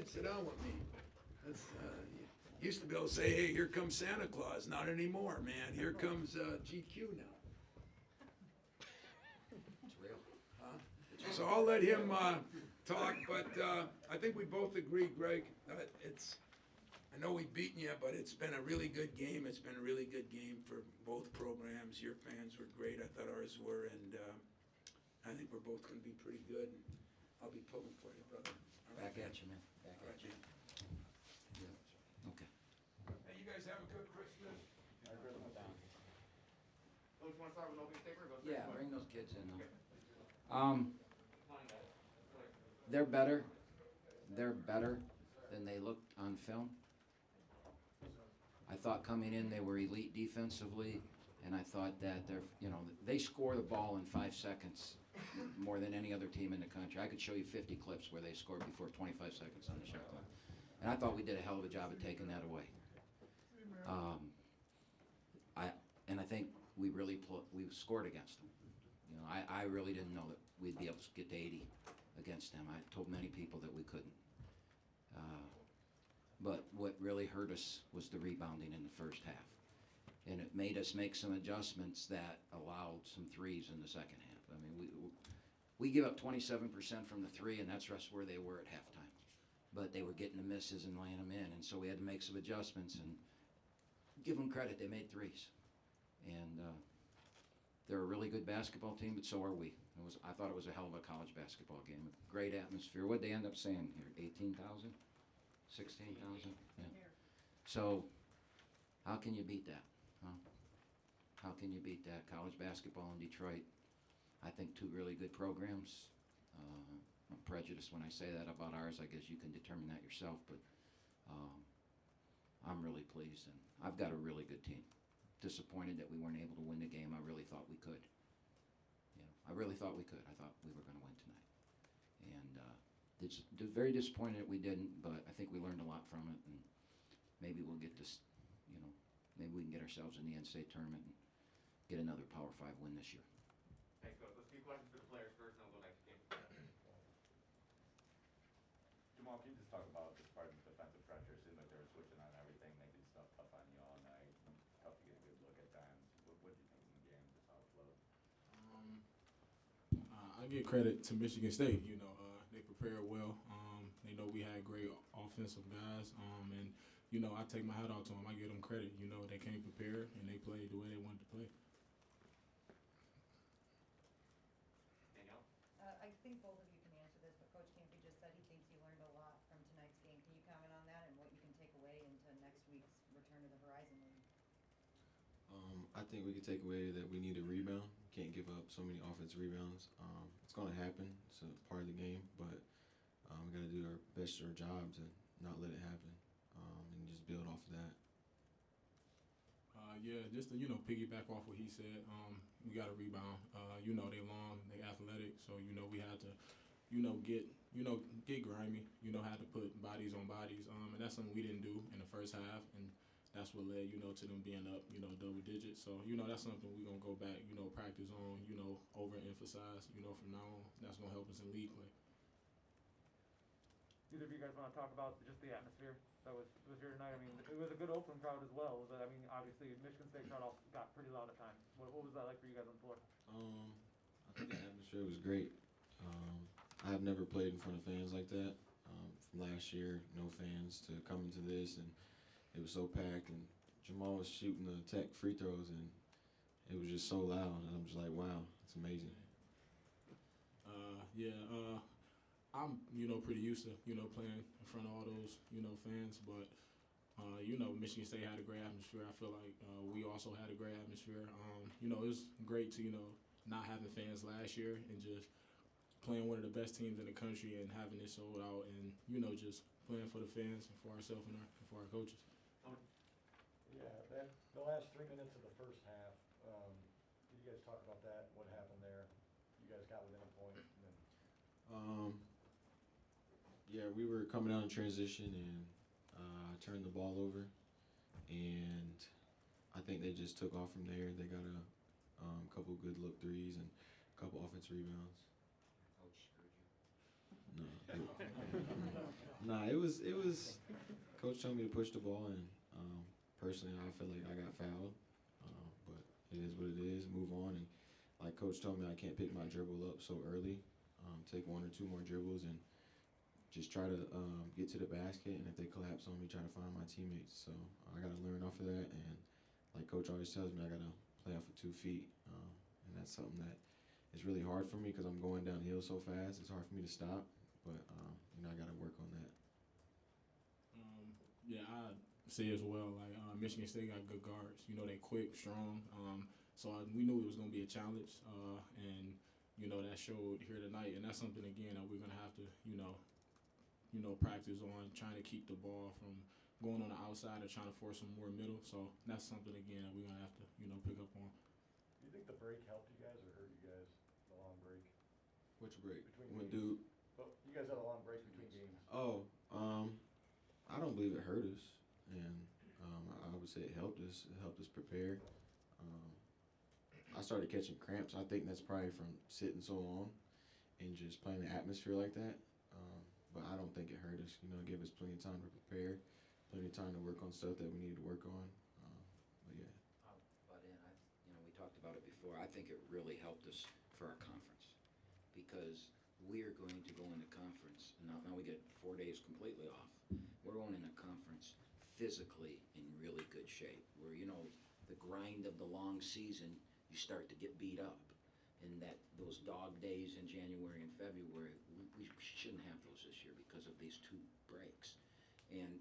ahead, sit down with me. That's, used to be able to say, hey, here comes Santa Claus. Not anymore, man. Here comes GQ now. It's real. So I'll let him talk, but I think we both agree, Greg. I know we've beaten you, but it's been a really good game. It's been a really good game for both programs. Your fans were great. I thought ours were, and I think we're both going to be pretty good. And I'll be pulling for you, brother. All right. Back at you, man. Back All right, at you. man. Yeah. Okay. Hey, you guys have a good Christmas. Coach, want to start with opening statement or go straight Yeah, to the bring those kids in. Okay. They're better. They're better than they looked on film. I thought coming in they were elite defensively, and I thought that they score the ball in 5 seconds more than any other team in the country. I could show you 50 clips where they scored before 25 seconds on the shot clock, and I thought we did a hell of a job of taking that away. I think we really we scored against them. You know, I really didn't know that we'd be able to get to 80 against them. I told many people that we couldn't. But what really hurt us was the rebounding in the first half. And it made us make some adjustments that allowed some threes in the second half. I mean, we give up 27% from the three, and that's just where they were at halftime. But they were getting the misses and laying them in, and so we had to make some adjustments and give them credit. They made threes. And they're a really good basketball team, but so are we. I thought it was a hell of a college basketball game. Great atmosphere. What'd they end up saying here? 18,000? 16,000? Yeah. So how can you beat that? Huh? How can you beat that? College basketball in Detroit, I think two really good programs. I'm prejudiced when I say that about ours. I guess you can determine that yourself, but I'm really pleased, and I've got a really good team. Disappointed that we weren't able to win the game. I really thought we could. You know, I really thought we could. I thought we were going to win tonight, and it's very disappointed that we didn't. But I think we learned a lot from it, and maybe we'll get this. You know, maybe we can get ourselves in the NCAA tournament and get another Power 5 win this year. Thanks, Coach. Let's do questions for the players first, and then we'll go back to game. Jamal, can you just talk about this part of the defensive pressure? It seemed like they were switching on everything, making stuff tough on you all night. Tough to get a good look at times. What did you think in the game, just how it flowed? I give credit to Michigan State. You know, they prepared well. They know we had great offensive guys, and you know, I take my hat off to them. I give them credit. You know, they came prepared and they played the way they wanted to play. Danielle? I think both of you can answer this, but Coach Campy just said he thinks you learned a lot from tonight's game. Can you comment on that and what you can take away into next week's return to the Horizon League? I think we could take away that we need a rebound. Can't give up so many offensive rebounds. It's going to happen. It's a part of the game, but we got to do our best at our job to not let it happen and just build off of that. Yeah, just to, piggyback off what he said, we got to rebound. They long, they athletic, so, we had to, get grimy, had to put bodies on bodies, and that's something we didn't do in the first half, and that's what led, to them being up, double digits. So, that's something we're going to go back, practice on, overemphasize, from now on. That's going to help us in league play. Either of you guys want to talk about just the atmosphere that was here tonight? I mean, it was a good Oakland crowd as well, but I mean, obviously, Michigan State crowd got pretty loud at times. What was that like for you guys on the floor? I think the atmosphere was great. I have never played in front of fans like that. From last year, no fans, to come into this, and it was so packed, and Jamal was shooting the tech free throws, and it was just so loud, and I'm just like, wow, it's amazing. I'm, pretty used to, playing in front of all those, fans, but, Michigan State had a great atmosphere. I feel like we also had a great atmosphere. It was great to, not having fans last year and just playing one of the best teams in the country and having it sold out and, just playing for the fans and for ourselves and for our coaches. Yeah, the last 3 minutes of the first half, did you guys talk about that, what happened there? You guys got within a point. And then... Yeah, we were coming out in transition and turned the ball over, and I think they just took off from there. They got a couple good look threes and a couple offensive rebounds. Coach screwed you. No, Nah, it was. Coach told me to push the ball, and personally, I feel like I got fouled. But it is what it is. Move on, and like Coach told me, I can't pick my dribble up so early. Take one or two more dribbles and just try to get to the basket. And if they collapse on me, try to find my teammates. So I got to learn off of that. And like Coach always tells me, I got to play off of 2 feet, and that's something that is really hard for me because I'm going downhill so fast. It's hard for me to stop, but I got to work on that. Yeah, I say as well. Like Michigan State got good guards. They quick, strong. So we knew it was gonna be a challenge, and that showed here tonight. And that's something again that we're gonna have to practice on, trying to keep the ball from going on the outside and trying to force some more middle. So that's something again that we're gonna have to pick up on. Do you think the break helped you guys or hurt you guys, the long break? Which break? Between When games. Duke? Well, you guys had a long break between games. Oh, I don't believe it hurt us, and I would say it helped us. It helped us prepare. I started catching cramps. I think that's probably from sitting so long and just playing the atmosphere like that. But I don't think it hurt us. It gave us plenty of time to prepare, plenty of time to work on stuff that we needed to work on. But yeah. But we talked about it before. I think it really helped us for our conference because we are going to go into conference. Now we get 4 days completely off. We're going into conference physically in really good shape. Where the grind of the long season, you start to get beat up, and those dog days in January and February, we shouldn't have those this year because of these 2 breaks. And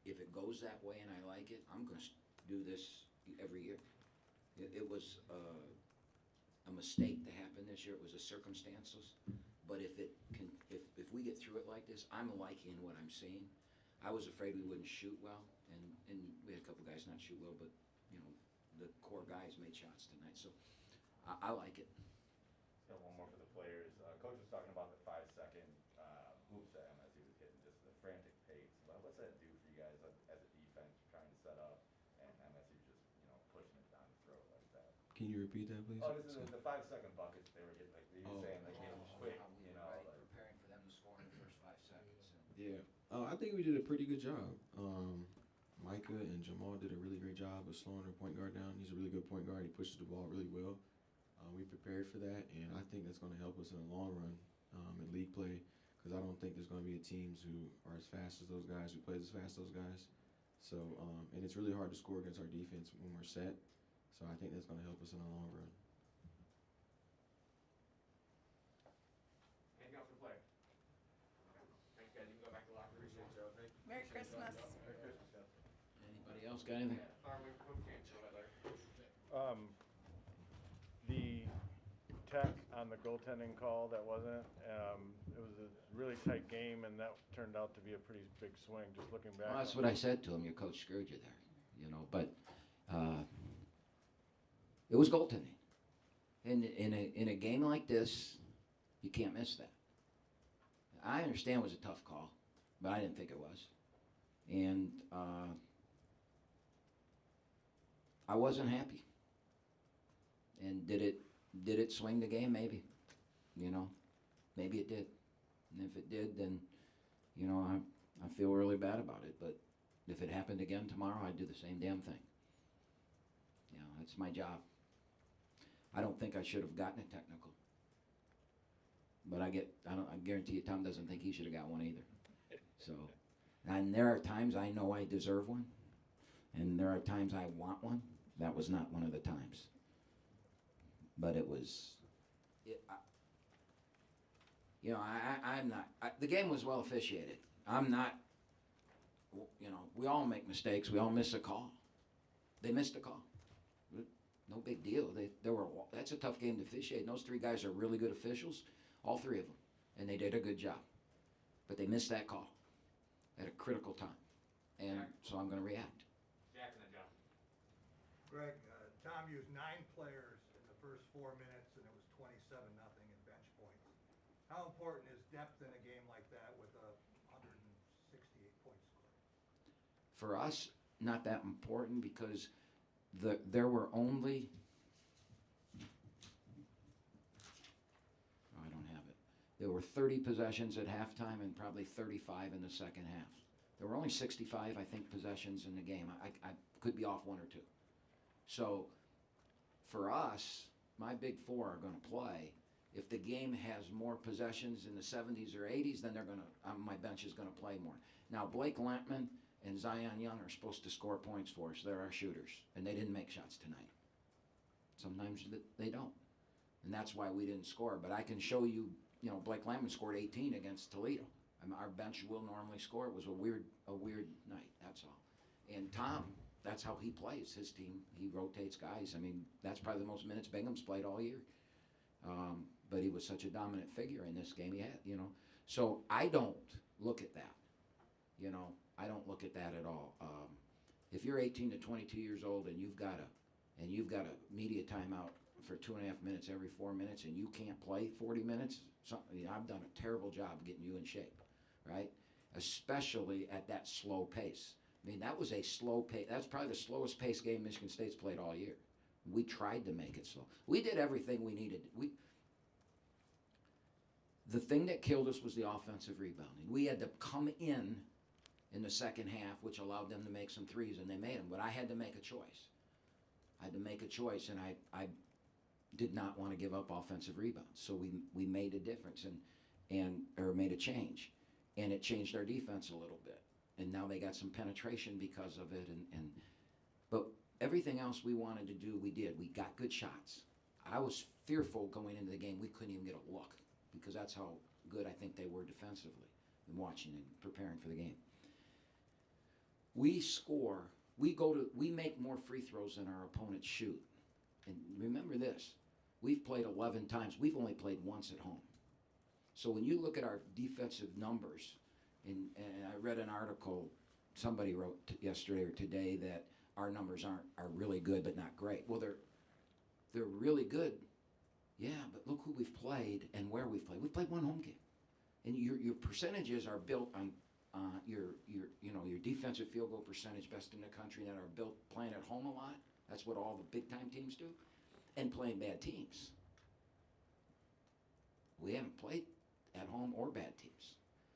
if it goes that way and I like it, I'm going to do this every year. It was a mistake to happen this year. It was a circumstances. But if we get through it like this, I'm liking what I'm seeing. I was afraid we wouldn't shoot well, and we had a couple guys not shoot well, but the core guys made shots tonight, so I like it. Got one more for the players. Coach was talking about the 5-second hoops that MSU was hitting, just the frantic pace. What's that do for you guys as a defense trying to set up, and MSU just pushing it down the throat like that? Can you repeat that, please? Oh, this is the 5-second buckets they were getting. Like you were saying, like getting quick. Right, Like, preparing for them to score in the first 5 seconds. Yeah. I think we did a pretty good job. Micah and Jamal did a really great job of slowing their point guard down. He's a really good point guard. He pushes the ball really well. We prepared for that, and I think that's going to help us in the long run in league play because I don't think there's going to be teams who are as fast as those guys, who plays as fast as those guys. So, and it's really hard to score against our defense when we're set. So I think that's going to help us in the long run. Anything else for the players? Thanks, guys. You can go back to the locker room. Merry Christmas. Merry Christmas, guys. Anybody else got anything? Fire away from Coach James. Go ahead, Larry. The tech on the goaltending call, that wasn't, it was a really tight game, and that turned out to be a pretty big swing, just looking back. Well, that's what I said to him. Your coach screwed you there, But it was goaltending. In a game like this, you can't miss that. I understand it was a tough call, but I didn't think it was, and I wasn't happy. And did it swing the game? Maybe, maybe it did. And if it did, then, I feel really bad about it. But if it happened again tomorrow, I'd do the same damn thing. That's my job. I don't think I should have gotten a technical. But I guarantee you Tom doesn't think he should have got one either. So, and there are times I know I deserve one. And there are times I want one. That was not one of the times. But it was, I'm not, the game was well officiated. I'm not, we all make mistakes. We all miss a call. They missed a call. No big deal. That's a tough game to officiate. And those 3 guys are really good officials, all 3 of them. And they did a good job. But they missed that call at a critical time. And so I'm going to react. Jackson and John. Greg, Tom used 9 players in the first 4 minutes, and it was 27-0 in bench points. How important is depth in a game like that with a 168-point score? For us, not that important because there were only, I don't have it. There were 30 possessions at halftime and probably 35 in the second half. There were only 65, I think, possessions in the game. I could be off one or two. So for us, my big four are going to play. If the game has more possessions in the 70s or 80s, then they're going to. My bench is going to play more. Now Blake Lampman and Zion Young are supposed to score points for us. They're our shooters, and they didn't make shots tonight. Sometimes they don't, and that's why we didn't score. But I can show you. You know, Blake Lampman scored 18 against Toledo. I mean, our bench will normally score. It was a weird night. That's all. And Tom, that's how he plays his team. He rotates guys. I mean, that's probably the most minutes Bingham's played all year. But he was such a dominant figure in this game. He had, you know. So I don't look at that. You know, I don't look at that at all. If you're 18 to 22 years old and you've got a media timeout for 2.5 minutes every 4 minutes and you can't play 40 minutes, I've done a terrible job getting you in shape, right? Especially at that slow pace. I mean, that was a slow pace. That's probably the slowest pace game Michigan State's played all year. We tried to make it slow. We did everything we needed. The thing that killed us was the offensive rebounding. We had to come in the second half, which allowed them to make some threes, and they made them. But I had to make a choice. And I did not want to give up offensive rebounds. So we made a difference or made a change. And it changed our defense a little bit. And now they got some penetration because of it. But everything else we wanted to do, we did. We got good shots. I was fearful going into the game we couldn't even get a look because that's how good I think they were defensively and watching and preparing for the game. We score. We make more free throws than our opponents shoot. And remember this, we've played 11 times. We've only played once at home. So when you look at our defensive numbers, and I read an article somebody wrote yesterday or today that our numbers are really good but not great. Well, they're really good, yeah, but look who we've played and where we've played. We've played one home game. And your percentages are built on your defensive field goal percentage best in the country that are built playing at home a lot. That's what all the big time teams do, and playing bad teams. We haven't played at home or bad teams.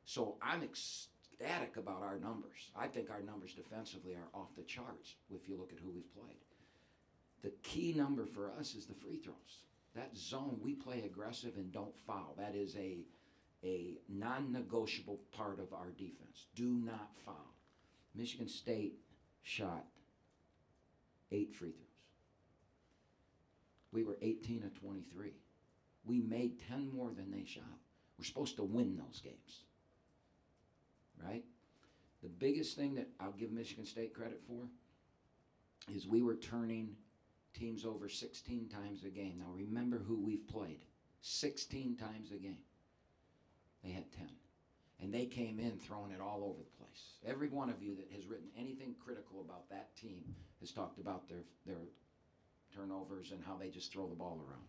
So I'm ecstatic about our numbers. I think our numbers defensively are off the charts if you look at who we've played. The key number for us is the free throws. That zone, we play aggressive and don't foul. That is a non-negotiable part of our defense. Do not foul. Michigan State shot 8 free throws. We were 18 of 23. We made 10 more than they shot. We're supposed to win those games, right? The biggest thing that I'll give Michigan State credit for is we were turning teams over 16 times a game. Now remember who we've played. 16 times a game. They had 10. And they came in throwing it all over the place. Every one of you that has written anything critical about that team has talked about their turnovers and how they just throw the ball around.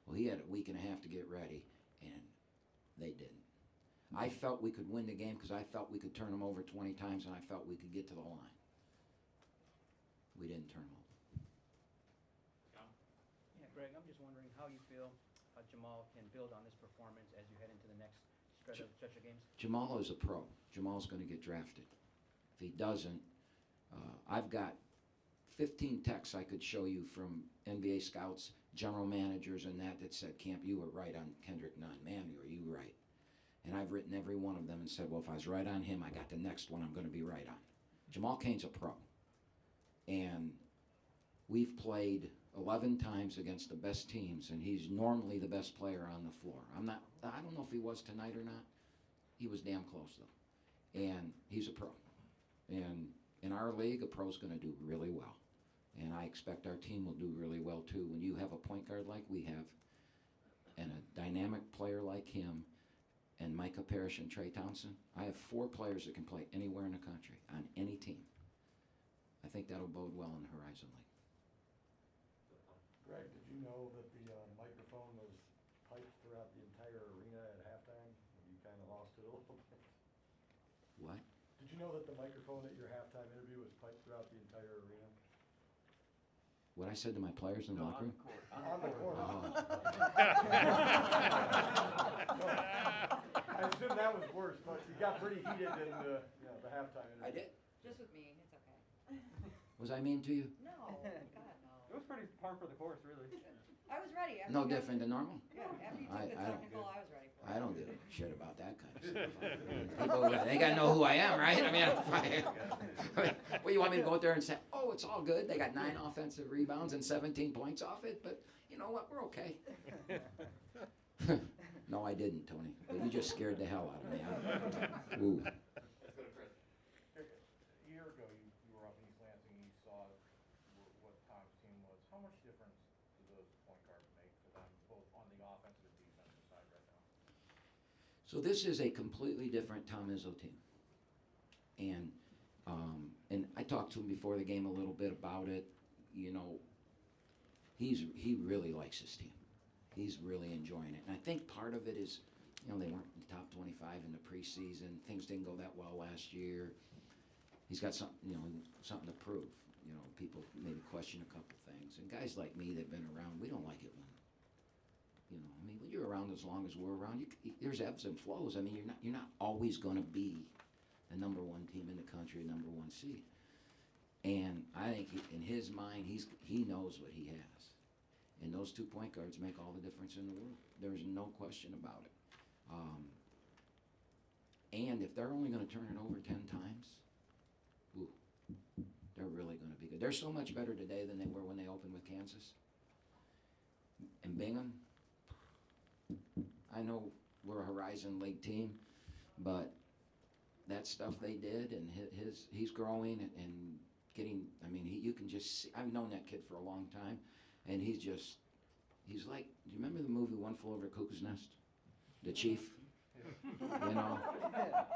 Well, he had a week and a half to get ready, and they didn't. I felt we could win the game because I felt we could turn them over 20 times, and I felt we could get to the line. We didn't turn them over. Yeah, Greg, I'm just wondering how you feel Jamal can build on this performance as you head into the next stretch of games. Jamal is a pro. Jamal's going to get drafted. If he doesn't, I've got 15 texts I could show you from NBA scouts, general managers, and that said, Camp, you were right on Kendrick Nunn. Man, are you right? And I've written every one of them and said, well, if I was right on him, I got the next one I'm going to be right on. Jamal Cain's a pro. And we've played 11 times against the best teams, and he's normally the best player on the floor. I don't know if he was tonight or not. He was damn close, though. And he's a pro. And in our league, a pro's going to do really well. And I expect our team will do really well, too. When you have a point guard like we have, and a dynamic player like him, and Micah Parrish and Trey Townsend, I have 4 players that can play anywhere in the country, on any team. I think that'll bode well in the Horizon League. Greg, did you know that the microphone was piped throughout the entire arena at halftime? You kind of lost it a little bit. What? Did you know that the microphone at your halftime interview was piped throughout the entire arena? What I said to my players in the locker room? On the court. Oh. I assume that was worse, but you got pretty heated in the, the halftime interview. I did? Just with me, it's okay. Was I mean to you? No, God, no. It was pretty par for the course, really. I was ready. After No you guys- different than normal? Yeah, after you I- took the I don't- technical, I was ready for it. I don't give a shit about that kind of stuff. People, they gotta know who I am, right? I mean, well, you want me to go out there and say, oh, it's all good, they got 9 offensive rebounds and 17 points off it, but you know what, we're okay. No, I didn't, Tony, but you just scared the hell out of me. Ooh. Let's go to Chris. A year ago, you were up in East Lansing, you saw what Tom's team was. How much difference do those point guards make for them, both on the offensive and defensive side right now? So this is a completely different Tom Izzo team. And I talked to him before the game a little bit about it. You know, he really likes his team. He's really enjoying it. And I think part of it is, you know, they weren't in the top 25 in the preseason. Things didn't go that well last year. He's got something, you know, something to prove. You know, people maybe question a couple things. And guys like me that've been around, we don't like it when, you know, I mean, when you're around as long as we're around, there's ebbs and flows. I mean, you're not always going to be the number 1 team in the country, number 1 seed. And I think in his mind, he knows what he has. And those 2 point guards make all the difference in the world. There's no question about it. And if they're only going to turn it over 10 times, ooh, they're really going to be good. They're so much better today than they were when they opened with Kansas. And Bingham, I know we're a Horizon League team, but that stuff they did, and he's growing and getting, I mean, you can just see, I've known that kid for a long time, and he's like, do you remember the movie One Flew Over the Cuckoo's Nest? The Chief? You know?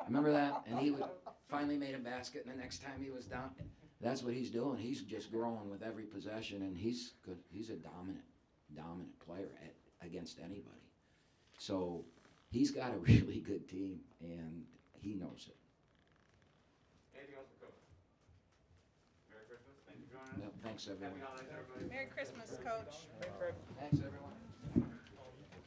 Remember that? And he would finally made a basket, and the next time he was down, that's what he's doing. He's just growing with every possession, and he's good. He's a dominant player against anybody. So he's got a really good team, and he knows it. Anything else for Coach? Merry Christmas. Thank you for joining us. Yep, thanks, everyone. Happy holidays, everybody. Merry Christmas, Coach. Thanks, everyone.